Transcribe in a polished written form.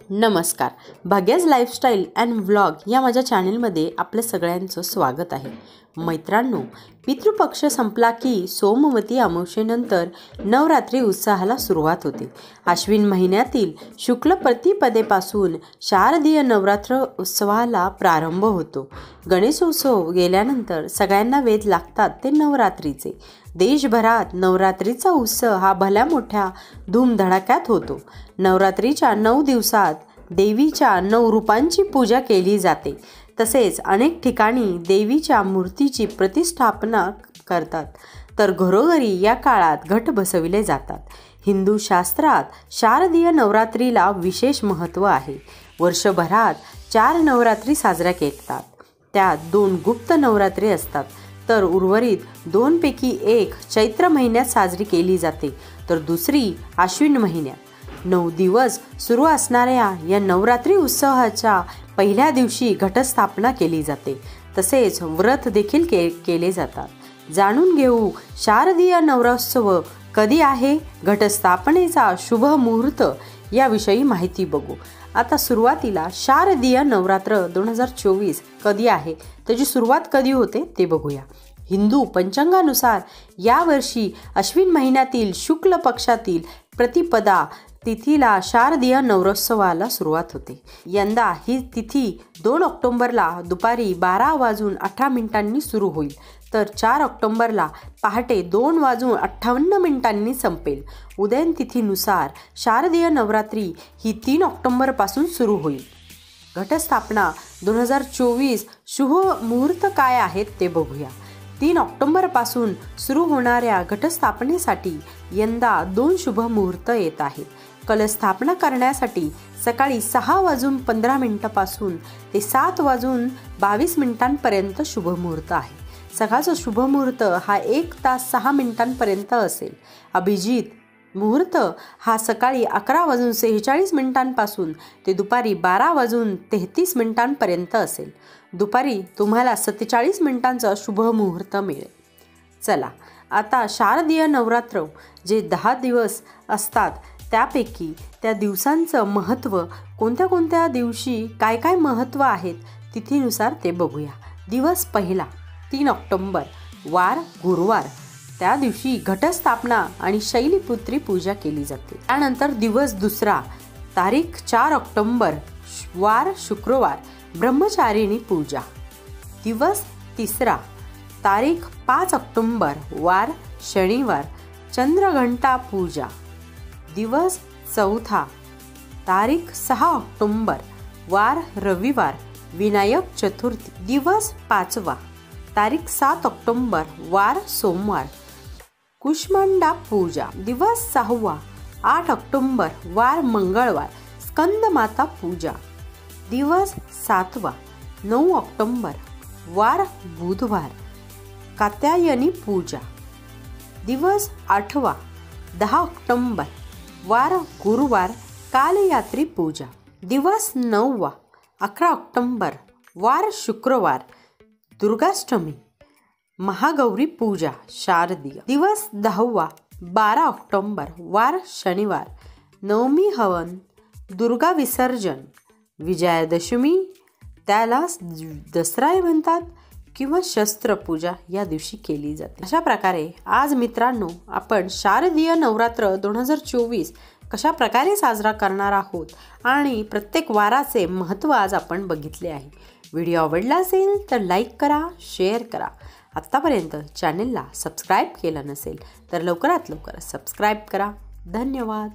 नमस्कार. भाग्याज lifestyle and vlog या माझ्या चॅनलमध्ये आपल्या सगळ्यांचं स्वागत आहे. मैत्रांनो, पितृपक्ष संपला की सोमवती अमावस्येनंतर नवरात्री उत्साहाला सुरुवात होते. आश्विन महिन्यातील शुक्ल प्रतिपदेपासून शारदीय नवरात्र उत्सवाला प्रारंभ होतो. गणेशोत्सव गेल्यानंतर सगळ्यांना वेध लागतात ते नवरात्रीचे. देशभरात नवरात्रीचा उत्सव हा भल्या मोठ्या धूमधडाक्यात होतो. नवरात्रीच्या 9 दिवसात देवीच्या 9 रूपांची पूजा केली जाते. तसेच अनेक ठिकाणी देवीच्या मूर्तीची प्रतिष्ठापना करतात, तर घरोघरी या काळात घट बसविले जातात. हिंदू शास्त्रात शारदीय नवरात्रीला विशेष महत्त्व आहे. वर्षभरात 4 नवरात्री साजऱ्या केतात. त्यात 2 गुप्त नवरात्री असतात, तर उर्वरित 2 पैकी एक चैत्र महिन्यात साजरी केली जाते, तर दुसरी आश्विन महिन्यात. 9 दिवस सुरू असणाऱ्या या नवरात्री उत्सवाच्या पहिल्या दिवशी घटस्थापना केली जाते. तसेच व्रत देखील केले जातात. जाणून घेऊ शारदीय नवरोत्सव कधी आहे, घटस्थापनेचा शुभ मुहूर्त याविषयी माहिती बघू. आता सुरुवातीला शारदीय नवरात्र 2024 कधी आहे, त्याची सुरुवात कधी होते ते बघूया. हिंदू पंचांगानुसार यावर्षी अश्विन महिन्यातील शुक्ल पक्षातील प्रतिपदा तिथीला शारदीय नवरोत्सवाला सुरुवात होते. यंदा ही तिथी 2 ऑक्टोबरला दुपारी 12:18 सुरू होईल, तर 4 ऑक्टोबरला पहाटे 2:58 संपेल. उदयन तिथीनुसार शारदीय नवरात्री ही 3 ऑक्टोबरपासून सुरू होईल. घटस्थापना 2024 शुभ मुहूर्त काय आहेत ते बघूया. 3 ऑक्टोबरपासून सुरू होणाऱ्या घटस्थापनेसाठी यंदा 2 शुभ मुहूर्त येत आहेत. कलशस्थापना करण्यासाठी सकाळी 6:15 पासून ते 7:22 शुभ मुहूर्त आहे. सकाळचा शुभ मुहूर्त हा 1 तास 6 मिनिटांपर्यंत असेल. अभिजित मुहूर्त हा सकाळी 11:46 पासून ते दुपारी 12:33 असेल. दुपारी तुम्हाला 47 मिनिटांचा शुभ मुहूर्त मिळेल. चला, आता शारदीय नवरात्र जे 10 दिवस असतात त्यापैकी त्या दिवसांचं महत्त्व, कोणत्या कोणत्या दिवशी काय काय महत्त्व आहेत तिथीनुसार ते बघूया. दिवस पहिला 3 ऑक्टोबर, वार गुरुवार. त्या दिवशी घटस्थापना आणि शैलपुत्री पूजा केली जाते. त्यानंतर दिवस दुसरा तारीख 4 ऑक्टोबर, वार शुक्रवार, ब्रह्मचारिणी पूजा. दिवस तिसरा तारीख 5 ऑक्टोबर, वार शनिवार, चंद्रघंटा पूजा. दिवस चौथा तारीख 6 ऑक्टोबर, वार रविवार, विनायक चतुर्थी. दिवस पाचवा तारीख 7 ऑक्टोबर, वार सोमवार, कुष्मांडा पूजा. दिवस 6वा 8 ऑक्टोबर, वार मंगळवार, स्कंदमाता पूजा. दिवस 7वा 9 ऑक्टोबर, वार बुधवार, कात्यायनी पूजा. दिवस 8वा 10 ऑक्टोबर, वार गुरुवार, कालयात्री पूजा. दिवस 9वा 11 ऑक्टोबर, वार शुक्रवार, दुर्गाष्टमी, महागौरी पूजा शारदीय. दिवस 10वा 12 ऑक्टोबर, वार शनिवार, नवमी हवन, दुर्गा विसर्जन, विजयादशमी, त्याला दसरा म्हणतात, किंवा शस्त्रपूजा या दिवशी केली जाते. अशा प्रकारे आज मित्रांनो आपण शारदीय नवरात्र 2024 कशा प्रकारे साजरा करणार आहोत आणि प्रत्येक वाराचे महत्त्व आज आपण बघितले आहे. व्हिडिओ आवडला असेल तर लाईक करा, शेअर करा. आत्तापर्यंत चॅनलला सबस्क्राईब केलं नसेल तर लवकरात लवकर सबस्क्राईब करा. धन्यवाद.